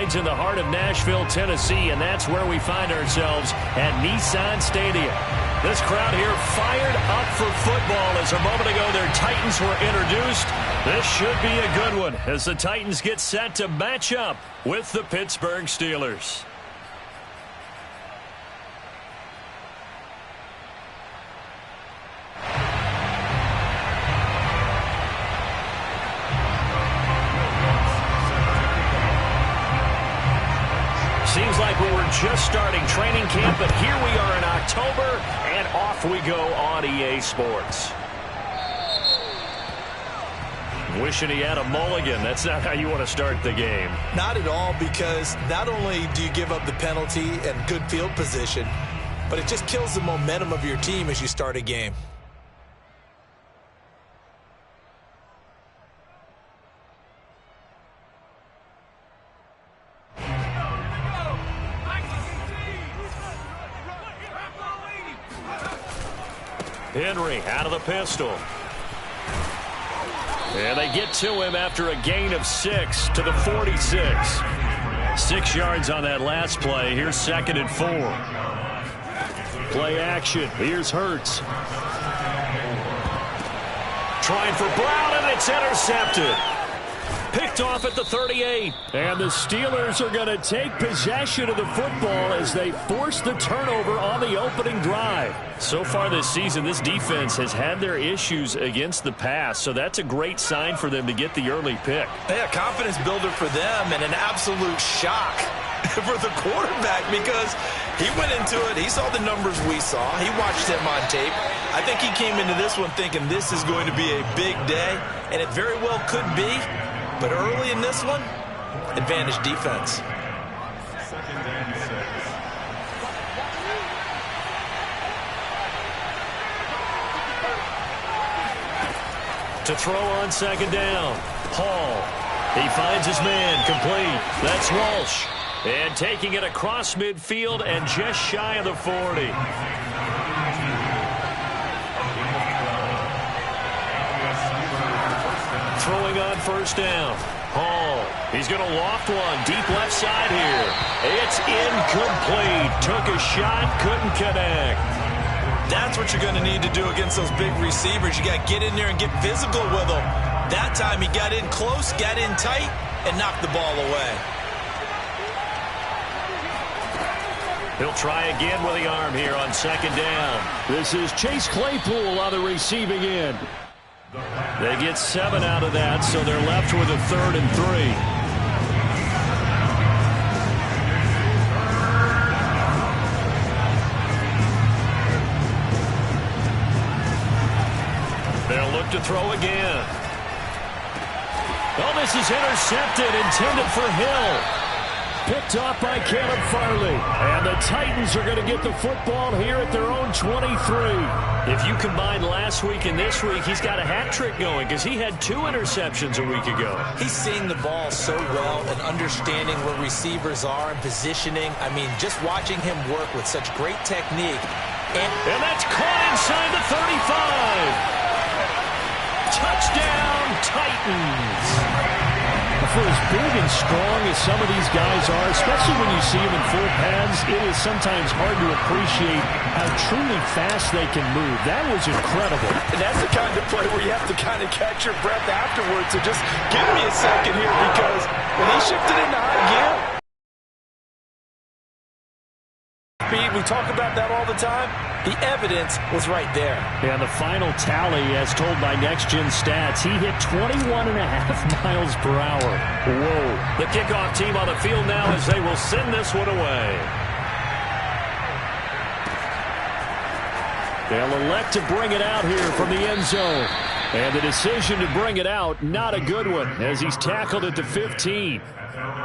resides in the heart of Nashville, Tennessee, and that's where we find ourselves at Nissan Stadium. This crowd here fired up for football as a moment ago their Titans were introduced. This should be a good one as the Titans get set to match up with the Pittsburgh Steelers. Seems like we were just starting training camp, but here we are in October, and off we go on EA Sports. Wishing he had a mulligan. That's not how you want to start the game. Not at all, because not only do you give up the penalty and good field position, but it just kills the momentum of your team as you start a game. Henry out of the pistol. And they get to him after a gain of 6 to the 46. 6 yards on that last play. Here's 2nd and 4. Play action. Here's Hurts. Trying for Brown, and it's intercepted. Picked off at the 38. And the Steelers are going to take possession of the football as they force the turnover on the opening drive. So far this season, this defense has had their issues against the pass, so that's a great sign for them to get the early pick. Yeah, confidence builder for them and an absolute shock for the quarterback because he went into it. He saw the numbers we saw. He watched them on tape. I think he came into this one thinking this is going to be a big day, and it very well could be. But early in this one, advantage defense. To throw on 2nd down. Hall. He finds his man complete. That's Walsh. And taking it across midfield and just shy of the 40. Throwing on 1st down. Hall. He's going to loft one. Deep left side here. It's incomplete. Took a shot. Couldn't connect. That's what you're going to need to do against those big receivers. You got to get in there and get physical with them. That time he got in close, got in tight, and knocked the ball away. He'll try again with the arm here on 2nd down. This is Chase Claypool on the receiving end. They get 7 out of that, so they're left with a 3rd and 3. They'll look to throw again. Oh, this is intercepted, intended for Hill. Picked off by Caleb Farley. And the Titans are going to get the football here at their own 23. If you combine last week and this week, he's got a hat trick going because he had 2 interceptions a week ago. He's seeing the ball so well and understanding where receivers are and positioning. I mean, just watching him work with such great technique. And that's caught inside the 35. Touchdown, Titans. For as big and strong as some of these guys are, especially when you see them in full pads, it is sometimes hard to appreciate how truly fast they can move. That was incredible. And that's the kind of play where you have to kind of catch your breath afterwards. So just give me a second here because when he shifted into high gear, we talk about that all the time. The evidence was right there. And the final tally, as told by Next Gen Stats, he hit 21.5 miles per hour. Whoa. The kickoff team on the field now as they will send this one away. They'll elect to bring it out here from the end zone. And the decision to bring it out, not a good one, as he's tackled at the 15.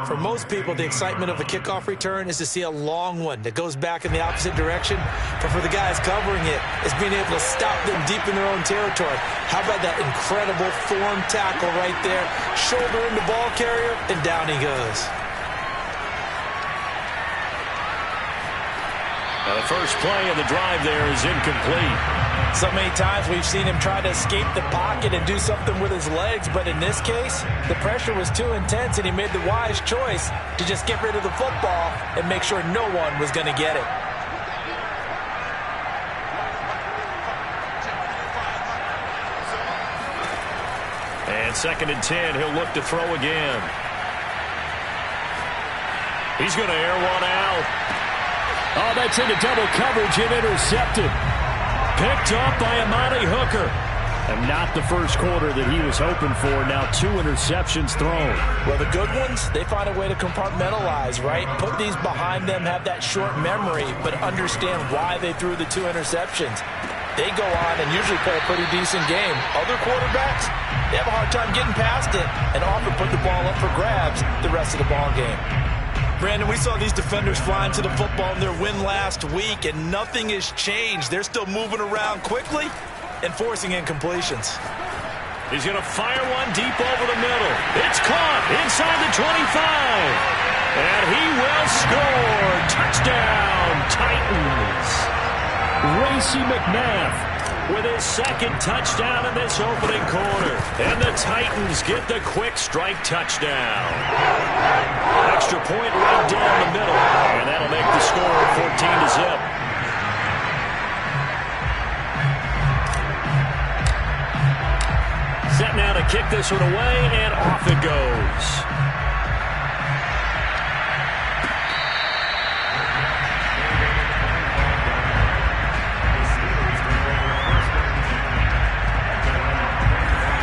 For most people, the excitement of a kickoff return is to see a long one that goes back in the opposite direction. But for the guys covering it, it's being able to stop them deep in their own territory. How about that incredible form tackle right there? Shoulder into ball carrier, and down he goes. Now the first play of the drive there is incomplete. So many times we've seen him try to escape the pocket and do something with his legs, but in this case, the pressure was too intense and he made the wise choice to just get rid of the football and make sure no one was going to get it. And 2nd and 10, he'll look to throw again. He's going to air one out. Oh, that's into double coverage and intercepted. Picked up by Amani Hooker. And not the first quarter that he was hoping for. Now 2 interceptions thrown. Well, the good ones, they find a way to compartmentalize, right? Put these behind them, have that short memory, but understand why they threw the 2 interceptions. They go on and usually play a pretty decent game. Other quarterbacks, they have a hard time getting past it and often put the ball up for grabs the rest of the ball game. Brandon, we saw these defenders flying to the football in their win last week, and nothing has changed. They're still moving around quickly and forcing incompletions. He's going to fire one deep over the middle. It's caught inside the 25. And he will score. Touchdown, Titans. Racey McMath with his 2nd touchdown in this opening quarter. And the Titans get the quick strike touchdown. Extra point right down the middle. And that'll make the score 14-0. Set now to kick this one away, and off it goes.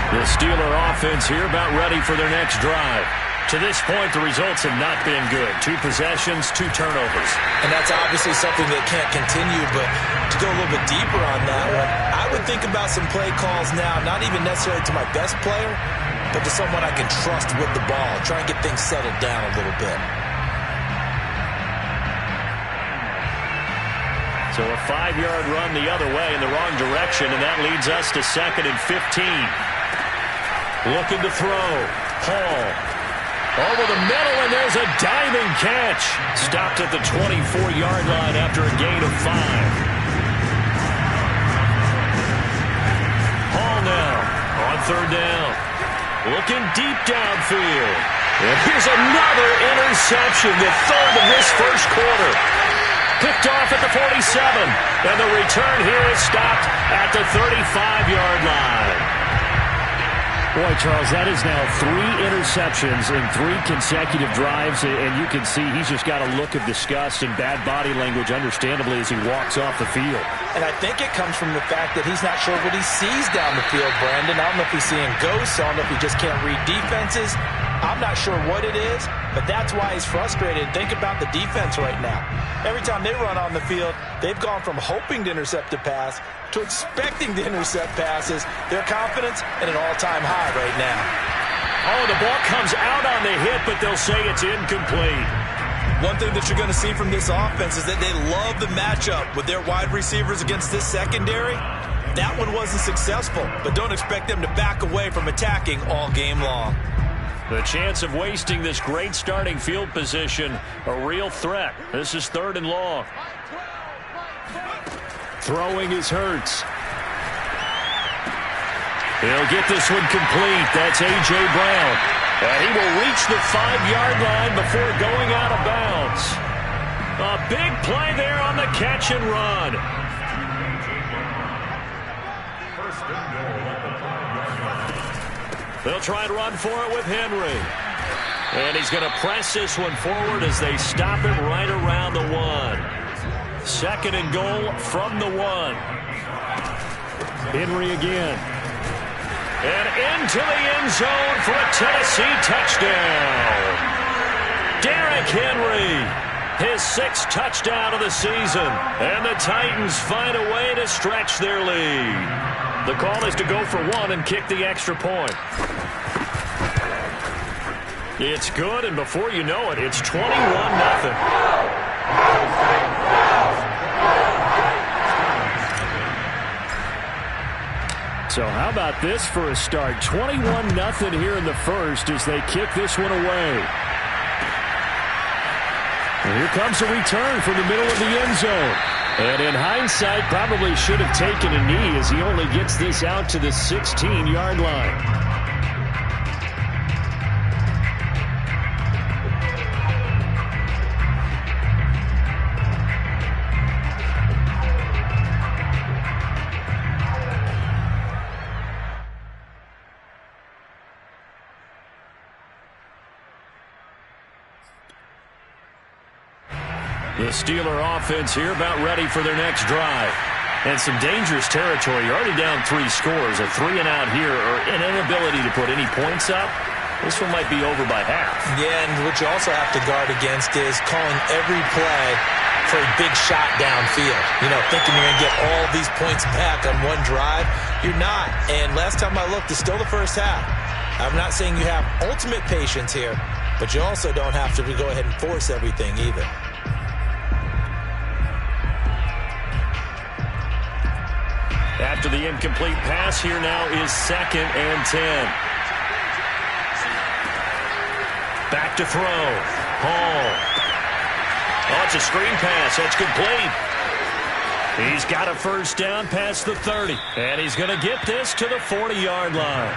The Steeler offense here about ready for their next drive. To this point, the results have not been good. 2 possessions, 2 turnovers. And that's obviously something that can't continue, but to go a little bit deeper on that one, I would think about some play calls now, not even necessarily to my best player, but to someone I can trust with the ball. Try and get things settled down a little bit. So a 5-yard run the other way in the wrong direction, and that leads us to 2nd and 15. Looking to throw. Paul. Over the middle, and there's a diving catch. Stopped at the 24-yard line after a gain of 5. Hall now on 3rd down. Looking deep downfield. And here's another interception, the 3rd of this first quarter. Picked off at the 47. And the return here is stopped at the 35-yard line. Boy, Charles, that is now 3 interceptions in 3 consecutive drives, and you can see he's just got a look of disgust and bad body language, understandably, as he walks off the field. And I think it comes from the fact that he's not sure what he sees down the field, Brandon. I don't know if he's seeing ghosts. I don't know if he just can't read defenses. I'm not sure what it is, but that's why he's frustrated. Think about the defense right now. Every time they run on the field, they've gone from hoping to intercept a pass to expecting to intercept passes. Their confidence at an all-time high right now. Oh, the ball comes out on the hit, but they'll say it's incomplete. One thing that you're going to see from this offense is that they love the matchup with their wide receivers against this secondary. That one wasn't successful, but don't expect them to back away from attacking all game long. The chance of wasting this great starting field position, a real threat. This is 3rd and long. Throwing is Hurts. He'll get this one complete. That's A.J. Brown. And he will reach the 5-yard line before going out of bounds. A big play there on the catch and run. They'll try and run for it with Henry. And he's going to press this one forward as they stop him right around the 1. 2nd and goal from the 1. Henry again. And into the end zone for a Tennessee touchdown. Derrick Henry, his 6th touchdown of the season. And the Titans find a way to stretch their lead. The call is to go for 1 and kick the extra point. It's good, and before you know it, it's 21-0. So how about this for a start? 21-0 here in the first as they kick this one away. And here comes a return from the middle of the end zone. And in hindsight, probably should have taken a knee as he only gets this out to the 16-yard line. The Steeler offense here about ready for their next drive. And some dangerous territory. You're already down 3 scores. A 3-and-out here or an inability to put any points up. This one might be over by half. Yeah, and what you also have to guard against is calling every play for a big shot downfield. You know, thinking you're going to get all these points back on one drive. You're not. And last time I looked, it's still the first half. I'm not saying you have ultimate patience here, but you also don't have to go ahead and force everything either. After the incomplete pass, here now is 2nd and 10. Back to throw. Hall. Oh, it's a screen pass. That's complete. He's got a first down past the 30. And he's going to get this to the 40-yard line.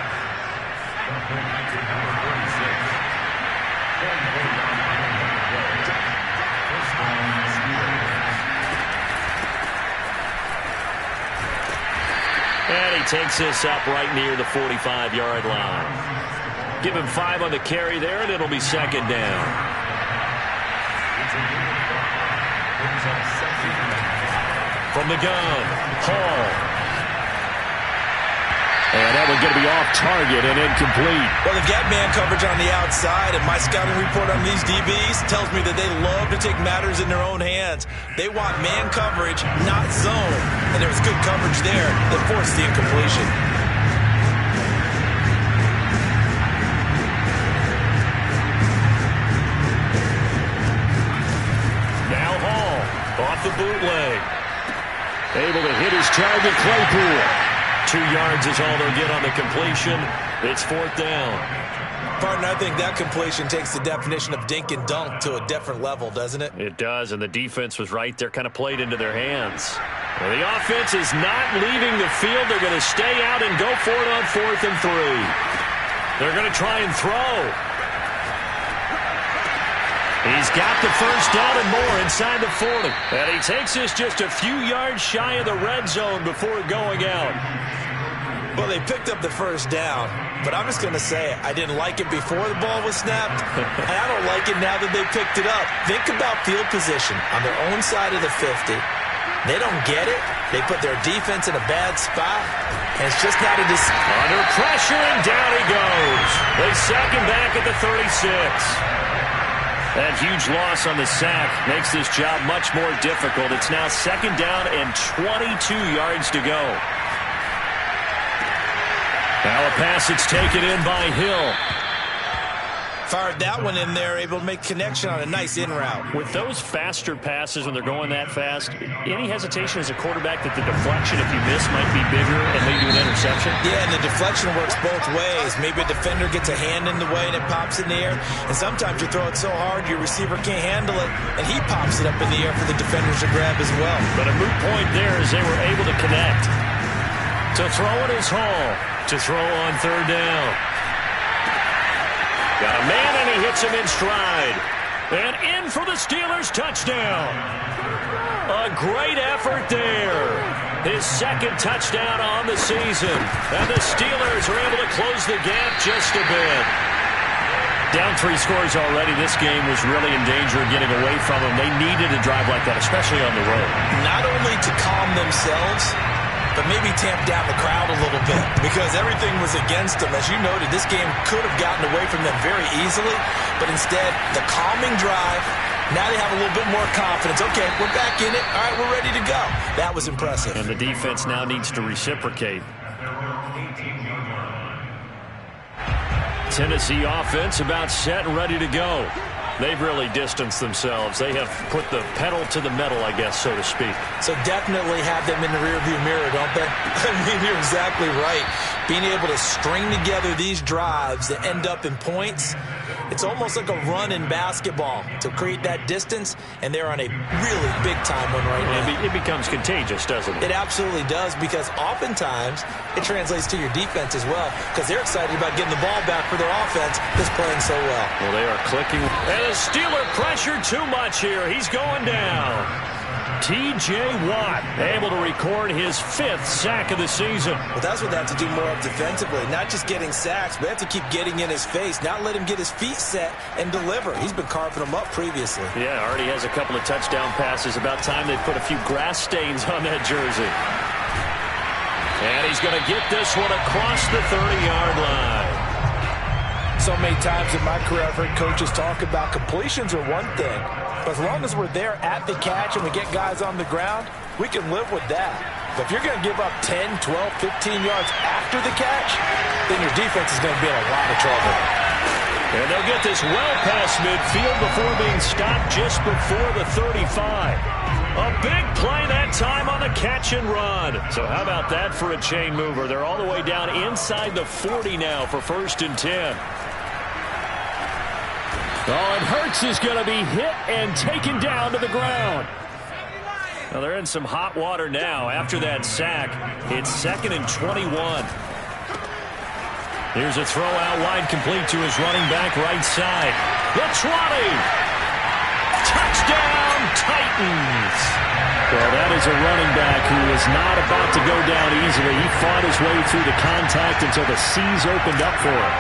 And he takes this up right near the 45-yard line. Give him 5 on the carry there, and it'll be 2nd down. From the gun, Hall. And that one's going to be off target and incomplete. Well, they've got man coverage on the outside, and my scouting report on these DBs tells me that they love to take matters in their own hands. They want man coverage, not zone. And there was good coverage there that forced the incompletion. Now Hall, off the bootleg. Able to hit his target, Claypool. 2 yards is all they'll get on the completion. It's 4th down. Partner, I think that completion takes the definition of dink and dunk to a different level, doesn't it? It does, and the defense was right there, kind of played into their hands. Well, the offense is not leaving the field. They're going to stay out and go for it on 4th and 3. They're going to try and throw. He's got the first down and more inside the 40. And he takes this just a few yards shy of the red zone before going out. Well, they picked up the first down, but I'm just going to say I didn't like it before the ball was snapped, and I don't like it now that they picked it up. Think about field position on their own side of the 50. They don't get it. They put their defense in a bad spot, and it's just not a under pressure, and down he goes. They sack him back at the 36. That huge loss on the sack makes this job much more difficult. It's now 2nd down and 22 yards to go. Now a pass that's taken in by Hill. Fired that one in there, able to make connection on a nice in route. With those faster passes when they're going that fast, any hesitation as a quarterback that the deflection, if you miss, might be bigger and lead to an interception? Yeah, and the deflection works both ways. Maybe a defender gets a hand in the way and it pops in the air, and sometimes you throw it so hard your receiver can't handle it, and he pops it up in the air for the defenders to grab as well. But a moot point there as they were able to connect. To throw it is Hall. To throw on 3rd down. Got a man, and he hits him in stride. And in for the Steelers' touchdown. A great effort there. His 2nd touchdown on the season. And the Steelers are able to close the gap just a bit. Down 3 scores already. This game was really in danger of getting away from them. They needed a drive like that, especially on the road. Not only to calm themselves, but maybe tamp down the crowd a little bit because everything was against them. As you noted, this game could have gotten away from them very easily, but instead, the calming drive, now they have a little bit more confidence. Okay, we're back in it. All right, we're ready to go. That was impressive. And the defense now needs to reciprocate. Tennessee offense about set and ready to go. They've really distanced themselves. They have put the pedal to the metal, I guess, so to speak. So definitely have them in the rearview mirror, don't they? I mean, you're exactly right. Being able to string together these drives that end up in points, it's almost like a run in basketball to create that distance, and they're on a really big-time one right now. It becomes contagious, doesn't it? It absolutely does, because oftentimes it translates to your defense as well, because they're excited about getting the ball back for their offense that's playing so well. Well, they are clicking. And the Steeler pressure too much here. He's going down. T.J. Watt able to record his 5th sack of the season. Well, that's what they have to do more of defensively. Not just getting sacks, but they have to keep getting in his face, not let him get his feet set and deliver. He's been carving them up previously. Yeah, already has a couple of touchdown passes. About time they put a few grass stains on that jersey. And he's going to get this one across the 30-yard line. So many times in my career I've heard coaches talk about completions are one thing, but as long as we're there at the catch and we get guys on the ground, we can live with that. But if you're going to give up 10, 12, 15 yards after the catch, then your defense is going to be in a lot of trouble. And they'll get this well past midfield before being stopped just before the 35. A big play that time on the catch and run. So how about that for a chain mover? They're all the way down inside the 40 now for 1st and 10. Oh, and Hurts is going to be hit and taken down to the ground. Well, they're in some hot water now after that sack. It's 2nd and 21. Here's a throw out wide, complete to his running back right side. The 20. Touchdown, Titans. Well, that is a running back who is not about to go down easily. He fought his way through the contact until the seas opened up for him.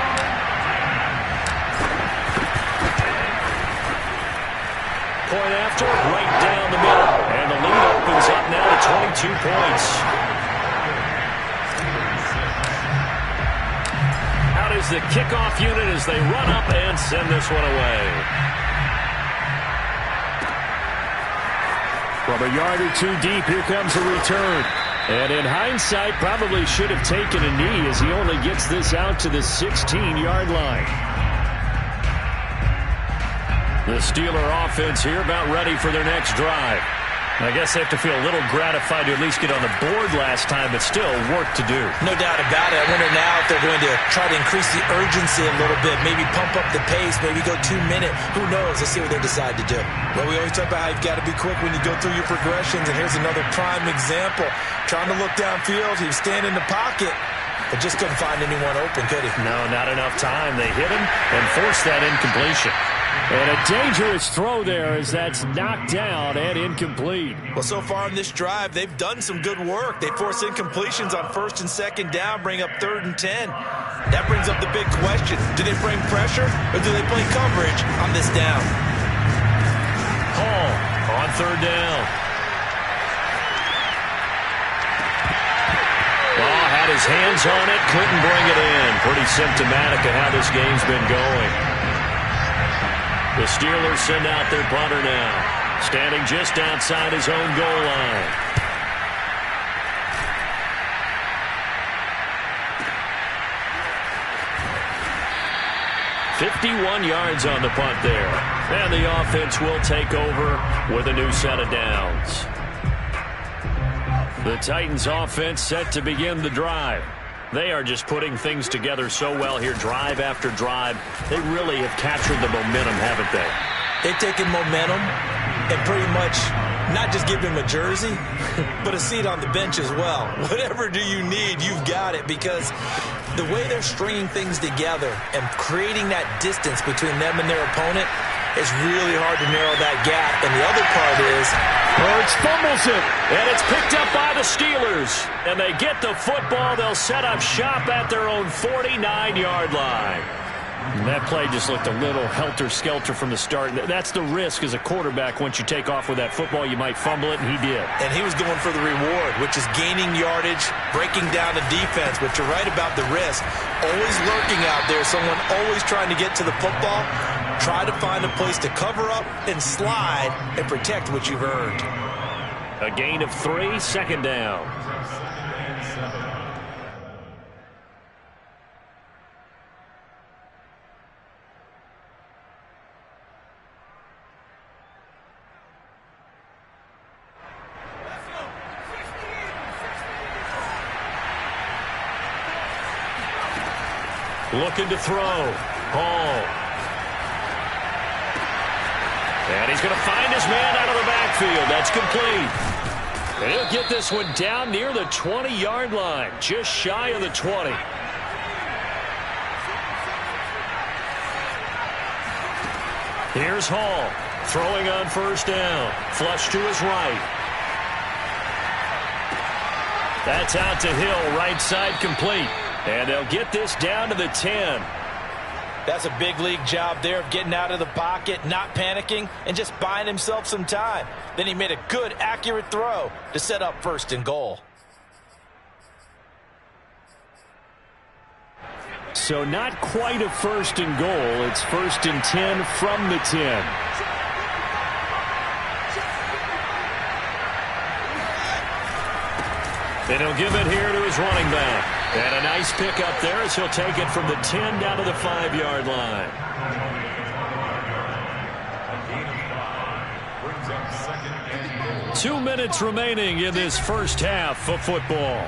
Point after, right down the middle. And the lead opens up now to 22 points. Out is the kickoff unit as they run up and send this one away. From a yard or two deep, here comes a return. And in hindsight, probably should have taken a knee as he only gets this out to the 16-yard line. The Steeler offense here about ready for their next drive. I guess they have to feel a little gratified to at least get on the board last time, but still work to do. No doubt about it. I wonder now if they're going to try to increase the urgency a little bit, maybe pump up the pace, maybe go 2-minute. Who knows? Let's see what they decide to do. Well, we always talk about how you've got to be quick when you go through your progressions, and here's another prime example. Trying to look downfield, he was standing in the pocket, but just couldn't find anyone open, could he? No, not enough time. They hit him and forced that incompletion. And a dangerous throw there as that's knocked down and incomplete. Well, so far in this drive, they've done some good work. They force incompletions on 1st and 2nd down, bring up 3rd and 10. That brings up the big question. Do they bring pressure or do they play coverage on this down? Hall on 3rd down. Ball had his hands on it, couldn't bring it in. Pretty symptomatic of how this game's been going. The Steelers send out their punter now, standing just outside his own goal line. "51 yards on the punt there. And the offense will take over with a new set of downs. The Titans offense set to begin the drive. They are just putting things together so well here, drive after drive. They really have captured the momentum, haven't they? They've taken momentum and pretty much not just give him a jersey, but a seat on the bench as well. Whatever do you need, you've got it, because the way they're stringing things together and creating that distance between them and their opponent is really hard to narrow that gap. And the other part is, Hurts fumbles it, and it's picked up by the Steelers. And they get the football. They'll set up shop at their own 49-yard line. And that play just looked a little helter-skelter from the start. That's the risk as a quarterback. Once you take off with that football, you might fumble it, and he did. And he was going for the reward, which is gaining yardage, breaking down the defense. But you're right about the risk. Always lurking out there, someone always trying to get to the football. Try to find a place to cover up and slide and protect what you've earned. A gain of 3, 2nd down. Looking to throw. Hall. And he's going to find his man out of the backfield. That's complete. And he'll get this one down near the 20-yard line, just shy of the 20. Here's Hall, throwing on first down. Flush to his right. That's out to Hill, right side complete. And they'll get this down to the 10. That's a big league job there of getting out of the pocket, not panicking, and just buying himself some time. Then he made a good, accurate throw to set up first and goal. So not quite a first and goal. It's first and 10 from the 10. And he'll give it here to his running back. And a nice pick up there as he'll take it from the 10 down to the 5-yard line. Two minutes remaining in this first half of football.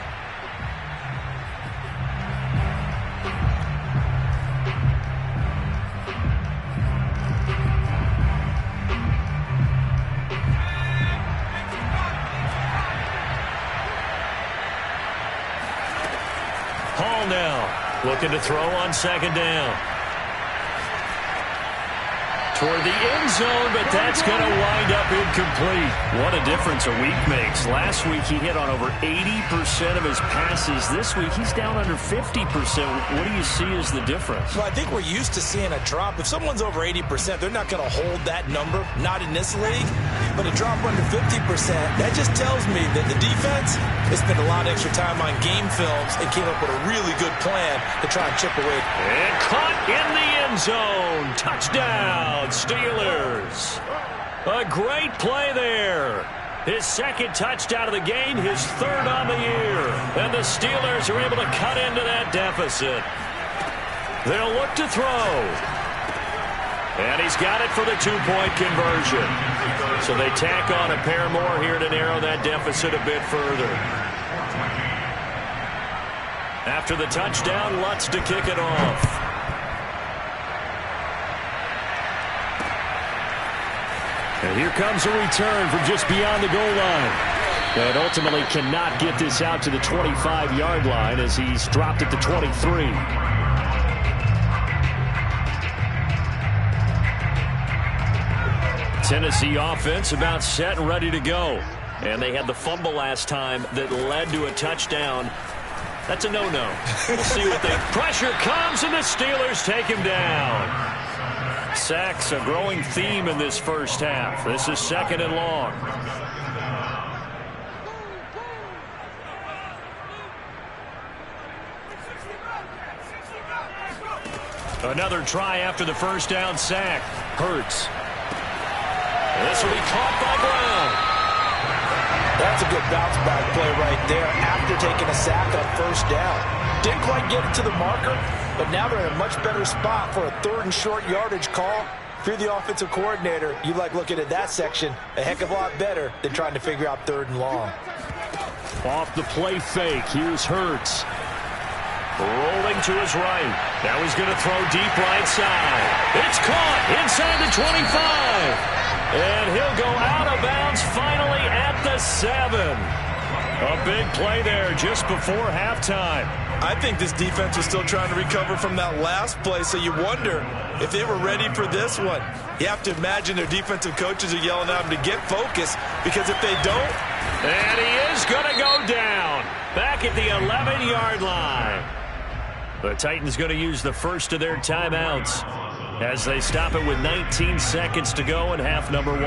Hall now looking to throw on second down. Toward the end zone, but that's going to wind up incomplete. What a difference a week makes. Last week he hit on over 80% of his passes. This week he's down under 50%. What do you see as the difference? Well, I think we're used to seeing a drop. If someone's over 80%, they're not going to hold that number, not in this league. But a drop under 50%, that just tells me that the defense has spent a lot of extra time on game films and came up with a really good plan to try and chip away. And caught in the end zone. Touchdown, Steelers. A great play there. His second touchdown of the game, his third on the year. And the Steelers are able to cut into that deficit. They'll look to throw. And he's got it for the two-point conversion. So they tack on a pair more here to narrow that deficit a bit further. After the touchdown, Lutz to kick it off. And here comes a return from just beyond the goal line. And ultimately cannot get this out to the 25-yard line as he's dropped it to 23. Tennessee offense about set and ready to go. And they had the fumble last time that led to a touchdown. That's a no-no. We'll see what they... Pressure comes, and the Steelers take him down. Sacks, a growing theme in this first half. This is second and long. Another try after the first down sack. Hurts. This will be caught by Brown. That's a good bounce-back play right there after taking a sack on first down. Didn't quite get it to the marker, but now they're in a much better spot for a third and short yardage call. If you're the offensive coordinator, you like looking at that section a heck of a lot better than trying to figure out third and long. Off the play fake, here's Hurts. Rolling to his right. Now he's going to throw deep right side. It's caught inside the 25. And he'll go out of bounds finally at the 7. A big play there just before halftime. I think this defense was still trying to recover from that last play, so you wonder if they were ready for this one. You have to imagine their defensive coaches are yelling at them to get focused, because if they don't... And he is going to go down back at the 11-yard line. The Titans going to use the first of their timeouts as they stop it with 19 seconds to go in half number 1.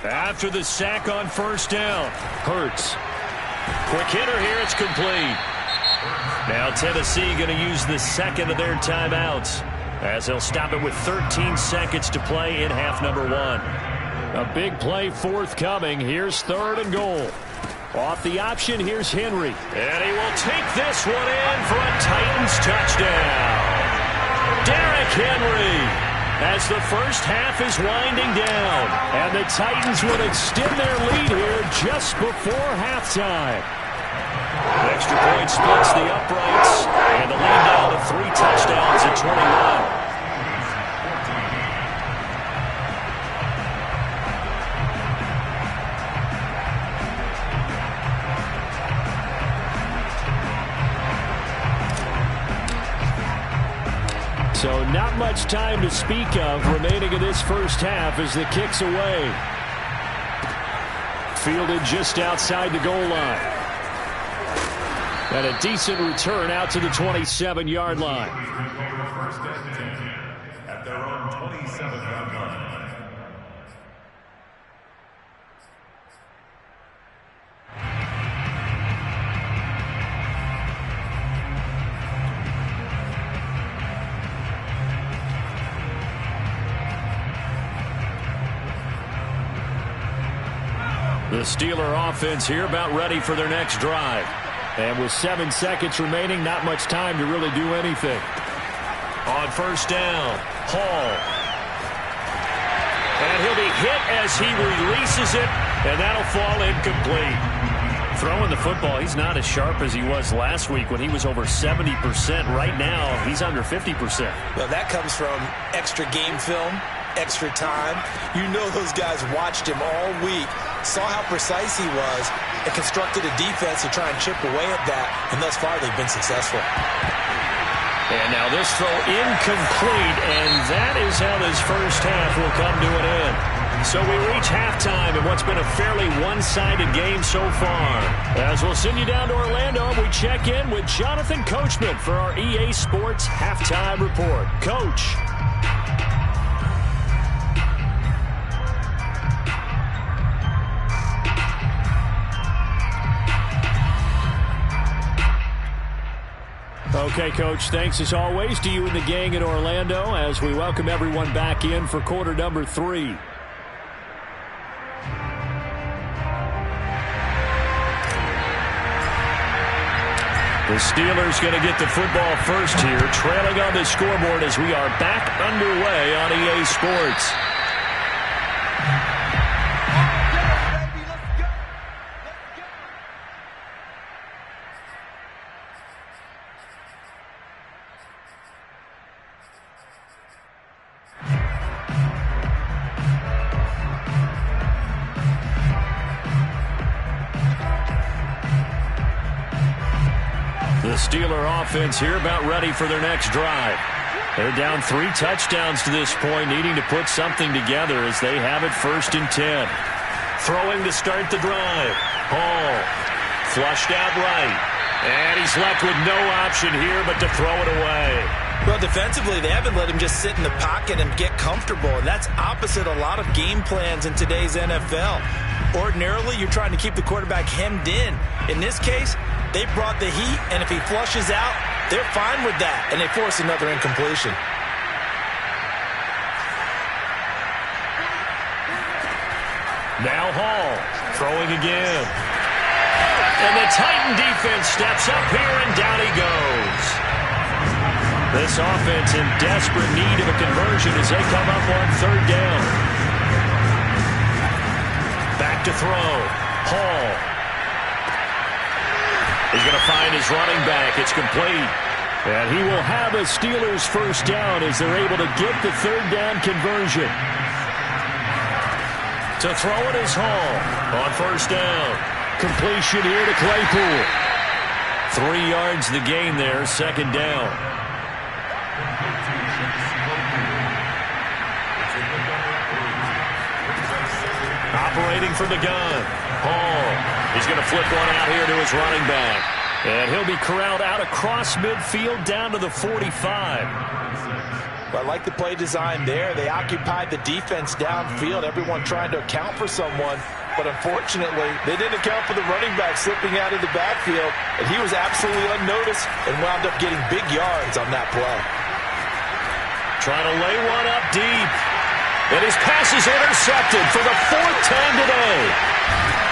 After the sack on first down, Hurts. Quick hitter here, it's complete. Now Tennessee going to use the second of their timeouts as they'll stop it with 13 seconds to play in half number 1. A big play forthcoming. Here's third and goal. Off the option, here's Henry. And he will take this one in for a Titans touchdown. Derrick Henry, as the first half is winding down. And the Titans will extend their lead here just before halftime. Extra point splits the uprights, and the lead now to 3 touchdowns at 21. So not much time to speak of remaining in this first half as the kick's away. Fielded just outside the goal line. And a decent return out to the 27-yard line. First and 10 at their own 27-yard line. The Steeler offense here about ready for their next drive. And with 7 seconds remaining, not much time to really do anything. On first down, Hall. And he'll be hit as he releases it, and that'll fall incomplete. Throwing the football, he's not as sharp as he was last week when he was over 70%. Right now, he's under 50%. Well, that comes from extra game film, extra time. You know those guys watched him all week, saw how precise he was, and constructed a defense to try and chip away at that, and thus far they've been successful. And now this throw incomplete, and that is how this first half will come to an end. So we reach halftime in what's been a fairly one-sided game so far. As we'll send you down to Orlando, we check in with Jonathan Coachman for our EA Sports Halftime Report. Coach. Okay, Coach, thanks as always to you and the gang in Orlando as we welcome everyone back in for quarter number 3. The Steelers going to get the football first here, trailing on the scoreboard as we are back underway on EA Sports. The Steeler offense here about ready for their next drive. They're down 3 touchdowns to this point, needing to put something together as they have it first and 10. Throwing to start the drive. Hall flushed out right. And he's left with no option here but to throw it away. Well, defensively, they haven't let him just sit in the pocket and get comfortable, and that's opposite a lot of game plans in today's NFL. Ordinarily, you're trying to keep the quarterback hemmed in. In this case, they brought the heat, and if he flushes out, they're fine with that, and they force another incompletion. Now Hall throwing again. And the Titan defense steps up here, and down he goes. This offense in desperate need of a conversion as they come up on third down. Back to throw. Hall. He's going to find his running back. It's complete. And he will have a Steelers first down as they're able to get the third down conversion. To throw it is Hall on first down. Completion here to Claypool. 3 yards the gain there, second down. Operating from the gun. Hall. He's going to flip one out here to his running back. And he'll be corralled out across midfield down to the 45. Well, I like the play design there. They occupied the defense downfield, everyone trying to account for someone. But unfortunately, they didn't account for the running back slipping out of the backfield. And he was absolutely unnoticed and wound up getting big yards on that play. Trying to lay one up deep. And his pass is intercepted for the 4th time today.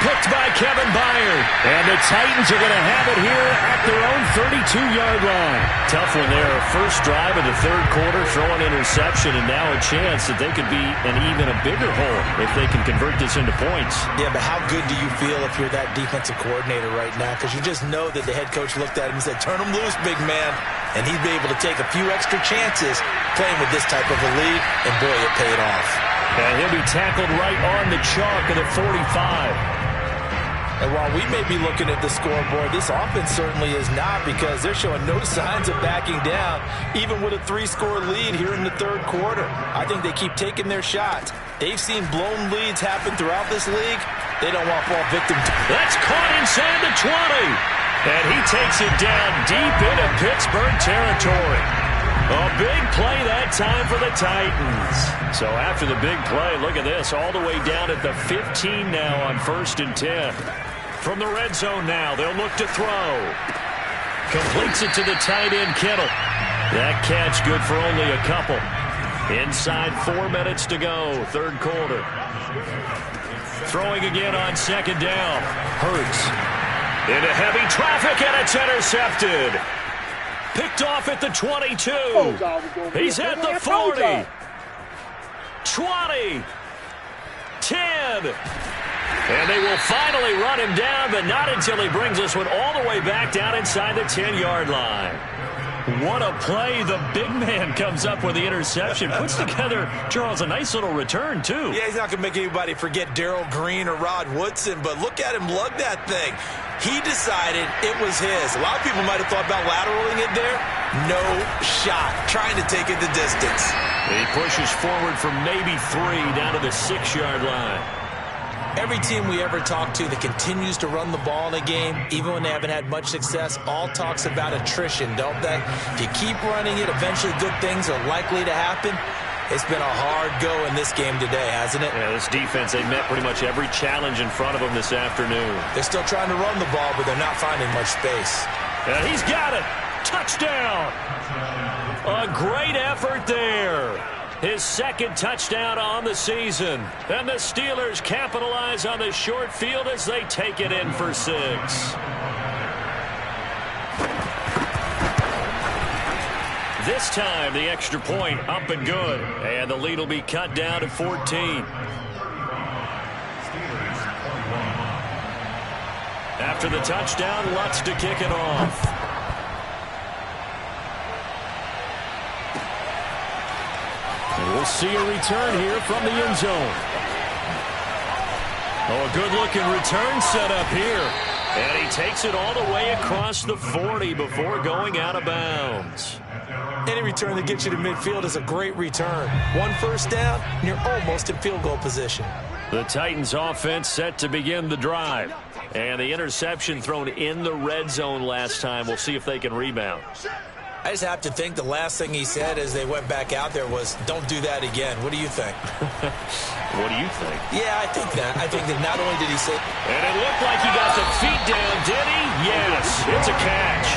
picked by Kevin Byard. And the Titans are going to have it here at their own 32-yard line. Tough one there. First drive of the third quarter, throw an interception, and now a chance that they could be in even a bigger hole if they can convert this into points. Yeah, but how good do you feel if you're that defensive coordinator right now? Because you just know that the head coach looked at him and said, turn him loose, big man. And he'd be able to take a few extra chances playing with this type of a lead, and boy, it paid off. And he'll be tackled right on the chalk of the 45. And while we may be looking at the scoreboard, this offense certainly is not, because they're showing no signs of backing down, even with a 3-score lead here in the third quarter. I think they keep taking their shots. They've seen blown leads happen throughout this league. They don't want to fall victim to. That's caught inside the 20. And he takes it down deep into Pittsburgh territory. A big play that time for the Titans. So after the big play, look at this, all the way down at the 15 now on 1st and 10. From the red zone now, they'll look to throw. Completes it to the tight end, Kittle. That catch good for only a couple. Inside 4 minutes to go, third quarter. Throwing again on second down. Hurts. Into heavy traffic, and it's intercepted. Picked off at the 22. He's at the 40. 20. 10. And they will finally run him down, but not until he brings this one all the way back down inside the 10-yard line. What a play. The big man comes up with the interception. Puts together, Charles, a nice little return, too. Yeah, he's not going to make anybody forget Darrell Green or Rod Woodson, but look at him lug that thing. He decided it was his. A lot of people might have thought about lateraling it there. No shot. Trying to take it the distance. He pushes forward from maybe 3 down to the 6-yard line. Every team we ever talk to that continues to run the ball in a game, even when they haven't had much success, all talks about attrition, don't they? If you keep running it, eventually good things are likely to happen. It's been a hard go in this game today, hasn't it? Yeah, this defense, they met pretty much every challenge in front of them this afternoon. They're still trying to run the ball, but they're not finding much space. And he's got it. Touchdown. A great effort there. His second touchdown on the season. And the Steelers capitalize on the short field as they take it in for 6. This time, the extra point up and good. And the lead will be cut down to 14. After the touchdown, Lutz to kick it off. And we'll see a return here from the end zone. Oh, a good-looking return set up here. And he takes it all the way across the 40 before going out of bounds. Any return that gets you to midfield is a great return. 1 first down, and you're almost in field goal position. The Titans offense set to begin the drive. And the interception thrown in the red zone last time. We'll see if they can rebound. I just have to think the last thing he said as they went back out there was, don't do that again. What do you think? What do you think? Yeah, I think that. I think that not only did he say... And it looked like he got the feet down, did he? Yes, it's a catch.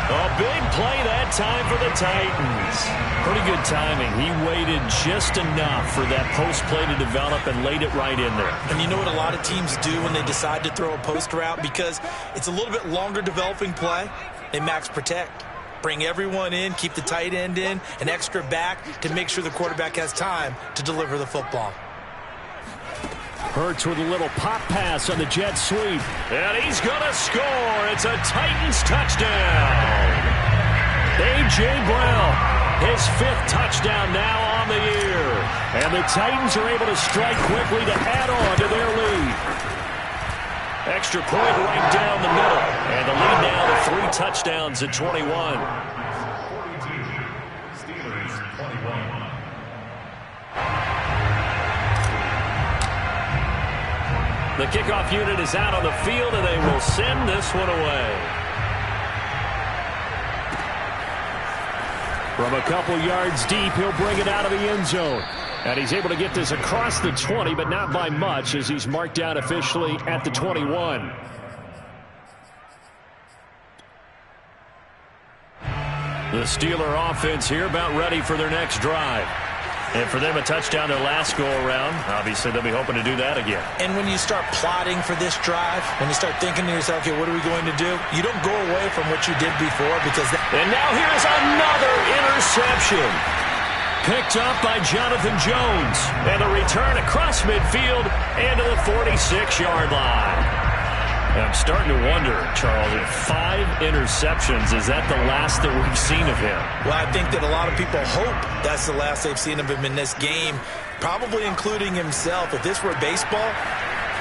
A big play that time for the Titans. Pretty good timing. He waited just enough for that post play to develop and laid it right in there. And you know what a lot of teams do when they decide to throw a post route? Because it's a little bit longer developing play. They max protect. Bring everyone in, keep the tight end in, an extra back to make sure the quarterback has time to deliver the football. Hurts with a little pop pass on the jet sweep. And he's going to score. It's a Titans touchdown. A.J. Brown, his 5th touchdown now on the year. And the Titans are able to strike quickly to add on to their lead. Extra point right down the middle. And the lead now to 3 touchdowns at 21. 42, Steelers 21. The kickoff unit is out on the field, and they will send this one away. From a couple yards deep, he'll bring it out of the end zone. And he's able to get this across the 20, but not by much, as he's marked down officially at the 21. The Steeler offense here about ready for their next drive. And for them, a touchdown their last go-around. Obviously, they'll be hoping to do that again. And when you start plotting for this drive, when you start thinking to yourself, okay, what are we going to do? You don't go away from what you did before because... And now here's another interception. Picked up by Jonathan Jones. And a return across midfield and to the 46-yard line. I'm starting to wonder, Charles, if 5 interceptions, is that the last that we've seen of him? Well, I think that a lot of people hope that's the last they've seen of him in this game, probably including himself. If this were baseball,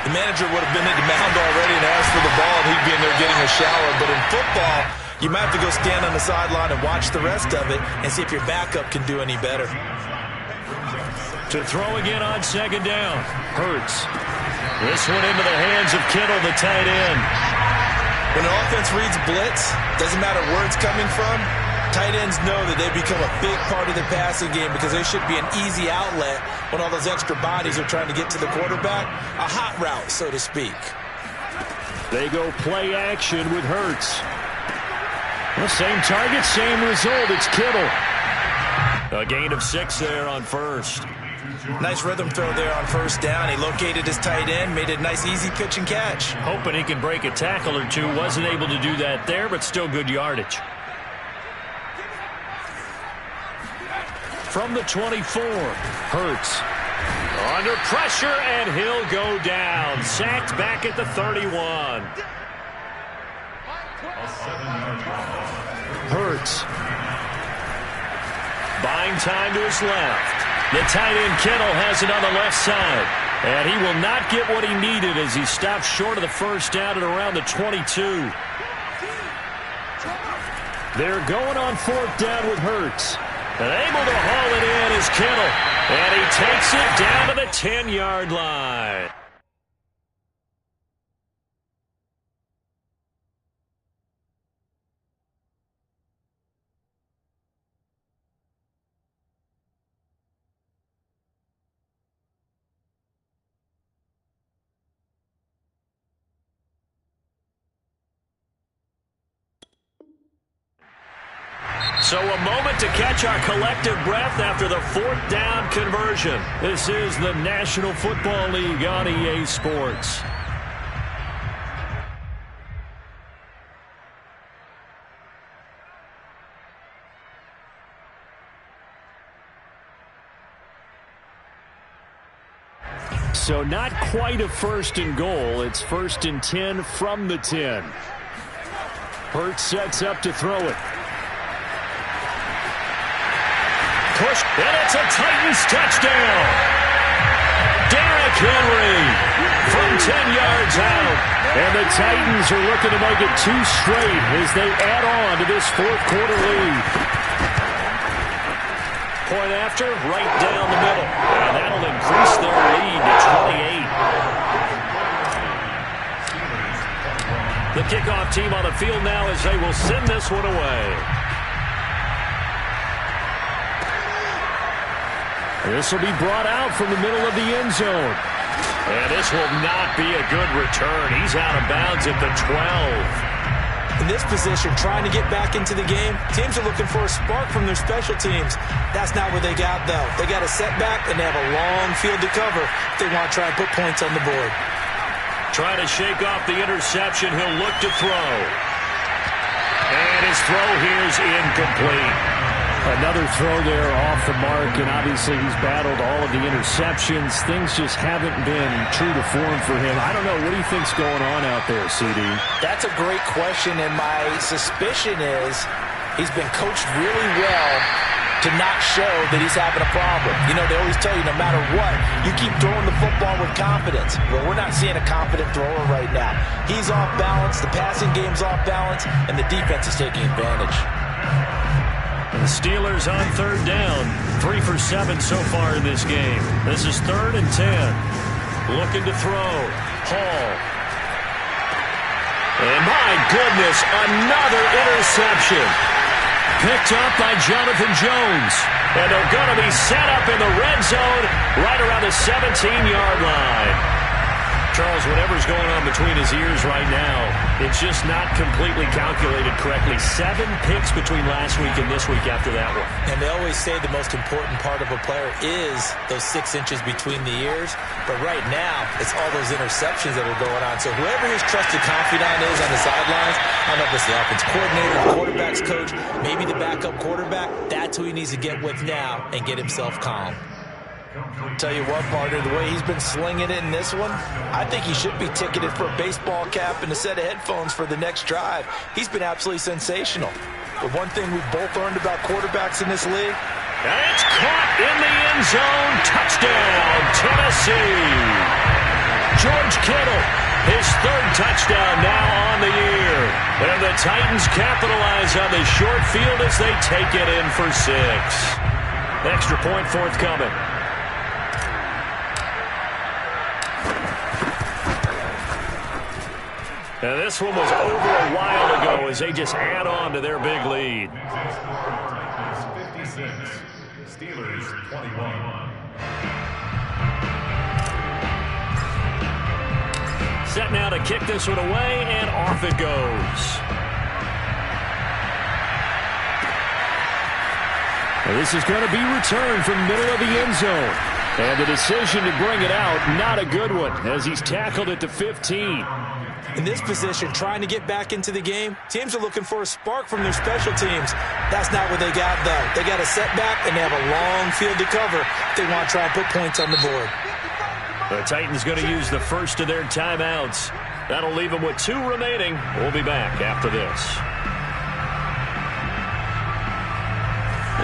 the manager would have been at the mound already and asked for the ball, and he'd be in there getting a shower. But in football, you might have to go stand on the sideline and watch the rest of it and see if your backup can do any better. To throw again on second down. Hurts. This one into the hands of Kittle, the tight end. When an offense reads blitz, doesn't matter where it's coming from, tight ends know that they become a big part of the passing game because they should be an easy outlet when all those extra bodies are trying to get to the quarterback. A hot route, so to speak. They go play action with Hurts. Well, same target, same result. It's Kittle. A gain of 6 there on first. Nice rhythm throw there on first down. He located his tight end, made a nice easy pitch and catch. Hoping he can break a tackle or two. Wasn't able to do that there, but still good yardage. From the 24, Hurts. Under pressure, and he'll go down. Sacked back at the 31. Hurts. Buying time to his left. The tight end Kittle has it on the left side. And he will not get what he needed as he stops short of the first down at around the 22. They're going on 4th down with Hurts. And able to haul it in is Kittle. And he takes it down to the 10-yard line. So a moment to catch our collective breath after the 4th down conversion. This is the National Football League on EA Sports. So not quite a 1st and goal. It's 1st and 10 from the 10. Hurts sets up to throw it. Push, and it's a Titans touchdown. Derrick Henry from 10 yards out. And the Titans are looking to make it 2 straight as they add on to this 4th quarter lead. Point after, right down the middle. And that'll increase their lead to 28. The kickoff team on the field now as they will send this one away. This will be brought out from the middle of the end zone. And this will not be a good return. He's out of bounds at the 12. In this position, trying to get back into the game, teams are looking for a spark from their special teams. That's not what they got, though. They got a setback, and they have a long field to cover if they want to try and put points on the board. Trying to shake off the interception. He'll look to throw. And his throw here is incomplete. Another throw there off the mark, and obviously he's battled all of the interceptions. Things just haven't been true to form for him. I don't know. What do you think's going on out there, CD? That's a great question, and my suspicion is he's been coached really well to not show that he's having a problem. You know, they always tell you no matter what, you keep throwing the football with confidence. Well, we're not seeing a confident thrower right now. He's off balance, the passing game's off balance, and the defense is taking advantage. And the Steelers on 3rd down. 3 for 7 so far in this game. This is 3rd and 10. Looking to throw. Hall. And my goodness, another interception. Picked up by Jonathan Jones. And they're going to be set up in the red zone right around the 17-yard line. Charles, whatever's going on between his ears right now, it's just not completely calculated correctly. 7 picks between last week and this week after that one. And they always say the most important part of a player is those 6 inches between the ears. But right now, it's all those interceptions that are going on. So whoever his trusted confidant is on the sidelines, I don't know if it's the offense coordinator, the quarterback's coach, maybe the backup quarterback, that's who he needs to get with now and get himself calm. Tell you what, partner, the way he's been slinging it in this one, I think he should be ticketed for a baseball cap and a set of headphones for the next drive. He's been absolutely sensational. But one thing we've both learned about quarterbacks in this league, and it's caught in the end zone. Touchdown, Tennessee. George Kittle, his 3rd touchdown now on the year. And the Titans capitalize on the short field as they take it in for 6. Extra point forthcoming. And this one was over a while ago as they just add on to their big lead. Titans 56, Steelers 21. Set now to kick this one away, and off it goes. And this is going to be returned from the middle of the end zone. And the decision to bring it out, not a good one, as he's tackled at the 15. in this position, trying to get back into the game, teams are looking for a spark from their special teams. That's not what they got, though. They got a setback, and they have a long field to cover if they want to try and put points on the board. The Titans going to use the first of their timeouts. That'll leave them with 2 remaining. We'll be back after this.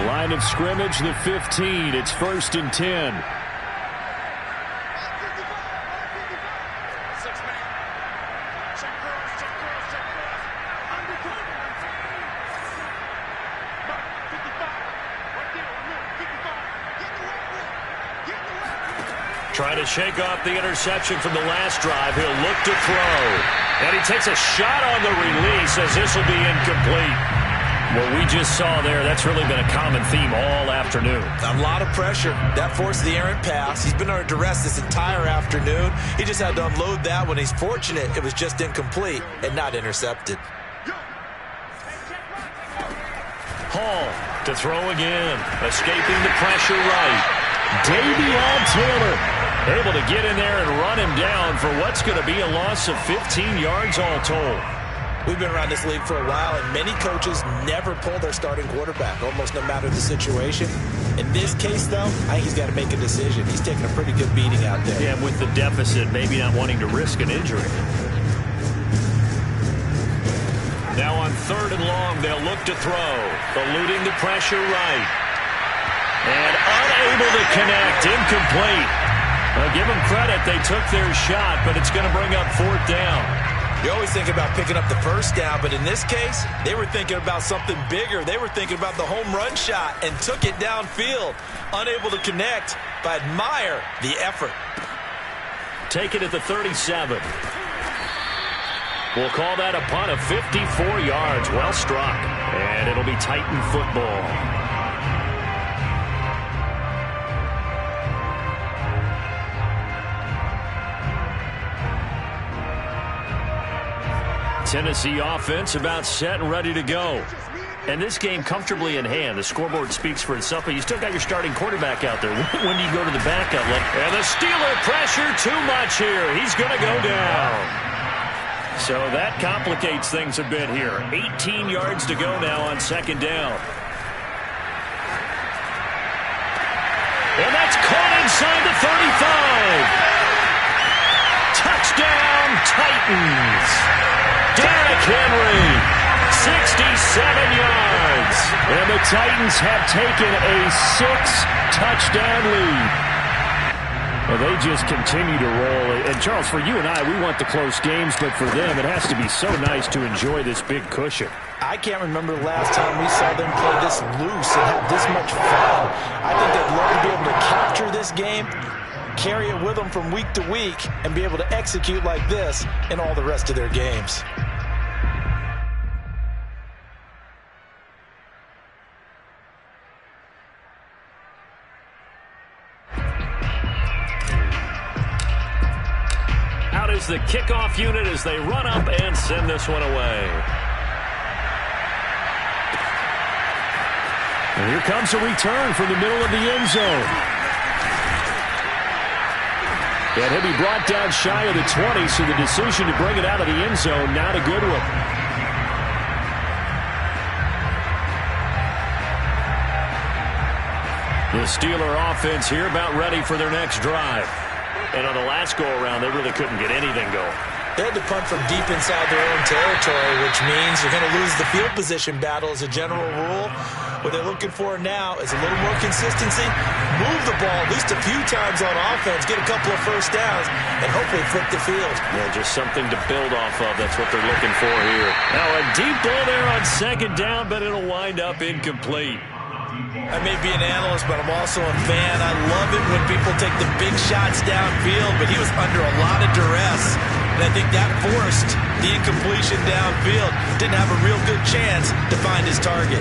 Line of scrimmage, the 15. It's 1st and 10. Trying to shake off the interception from the last drive. He'll look to throw. And he takes a shot on the release as this will be incomplete. What we just saw there, that's really been a common theme all afternoon. A lot of pressure. That forced the errant pass. He's been under duress this entire afternoon. He just had to unload that one. He's fortunate it was just incomplete and not intercepted. Hall to throw again. Escaping the pressure right. Davion Taylor able to get in there and run him down for what's going to be a loss of 15 yards all told. We've been around this league for a while, and many coaches never pull their starting quarterback, almost no matter the situation. In this case, though, I think he's got to make a decision. He's taking a pretty good beating out there. Yeah, with the deficit, maybe not wanting to risk an injury. Now on 3rd and long, they'll look to throw. Eluding the pressure right. And unable to connect. Incomplete. Give them credit. They took their shot, but it's going to bring up 4th down. You always think about picking up the first down, but in this case, they were thinking about something bigger. They were thinking about the home run shot and took it downfield. Unable to connect, but admire the effort. Take it at the 37. We'll call that a punt of 54 yards. Well struck. And it'll be Titan football. Tennessee offense about set and ready to go. And this game comfortably in hand. The scoreboard speaks for itself, but you still got your starting quarterback out there. When do you go to the backup? And the Steeler pressure too much here. He's going to go down. So that complicates things a bit here. 18 yards to go now on 2nd down. And that's caught inside the 35. Touchdown, Titans. Derrick Henry, 67 yards. And the Titans have taken a 6-touchdown lead. Well, they just continue to roll. And, Charles, for you and I, we want the close games, but for them, it has to be so nice to enjoy this big cushion. I can't remember the last time we saw them play this loose and have this much fun. I think they'd love to be able to capture this game, carry it with them from week to week, and be able to execute like this in all the rest of their games. is the kickoff unit as they run up and send this one away. And here comes a return from the middle of the end zone. And he'll be brought down shy of the 20, so the decision to bring it out of the end zone, not a good one. The Steeler offense here about ready for their next drive. And on the last go-around, they really couldn't get anything going. They had to punt from deep inside their own territory, which means you're going to lose the field position battle as a general rule. What they're looking for now is a little more consistency, move the ball at least a few times on offense, get a couple of first downs, and hopefully flip the field. Yeah, just something to build off of. That's what they're looking for here. Now a deep ball there on second down, but it'll wind up incomplete. I may be an analyst, but I'm also a fan. I love it when people take the big shots downfield, but he was under a lot of duress. And I think that forced the incompletion downfield. Didn't have a real good chance to find his target.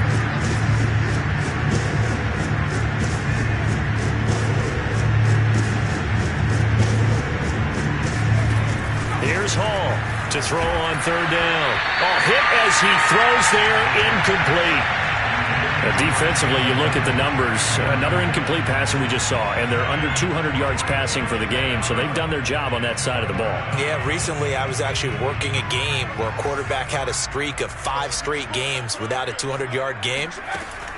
Here's Hall to throw on third down. Oh, hit as he throws there, incomplete. Defensively, you look at the numbers. Another incomplete pass that we just saw, and they're under 200 yards passing for the game, so they've done their job on that side of the ball. Yeah, recently I was actually working a game where a quarterback had a streak of 5 straight games without a 200-yard game,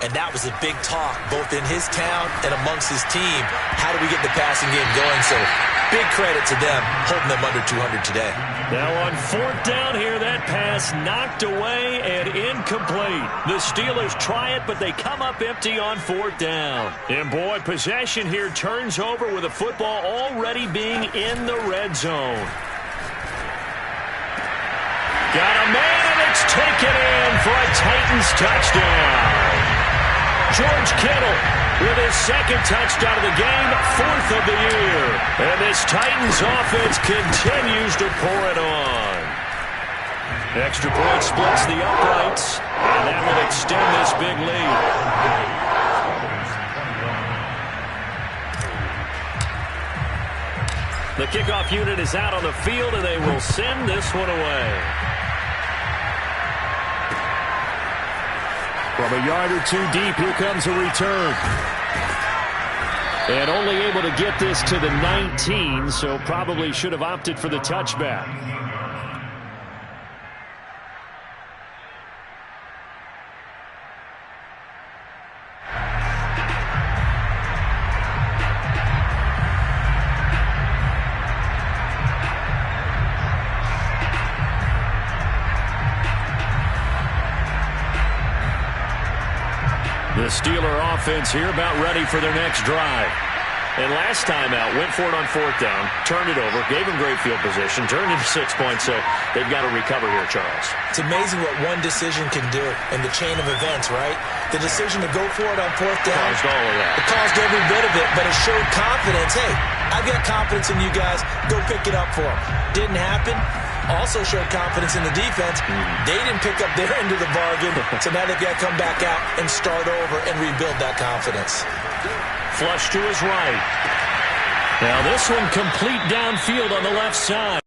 and that was a big talk both in his town and amongst his team. How do we get the passing game going? So big credit to them holding them under 200 today. Now on fourth down here, that pass knocked away and incomplete. The Steelers try it, but they come up empty on fourth down. And boy, possession here turns over with the football already being in the red zone. Got a man, and it's taken in for a Titans touchdown. George Kittle with his second touchdown of the game, 4th of the year. And this Titans offense continues to pour it on. Extra point splits the uprights, and that will extend this big lead. The kickoff unit is out on the field, and they will send this one away. From a yard or two deep, here comes a return. And only able to get this to the 19, so probably should have opted for the touchback. The Steeler offense here about ready for their next drive. And last time out, went for it on fourth down, turned it over, gave him great field position, turned into 6 points, so they've got to recover here, Charles. It's amazing what one decision can do in the chain of events, right? The decision to go for it on fourth down. Caused all of that. It caused every bit of it, but it showed confidence. Hey, I've got confidence in you guys. Go pick it up for them. Didn't happen. Also showed confidence in the defense. They didn't pick up their end of the bargain, so now they've got to come back out and start over and rebuild that confidence. Flush to his right. Now this one complete downfield on the left side.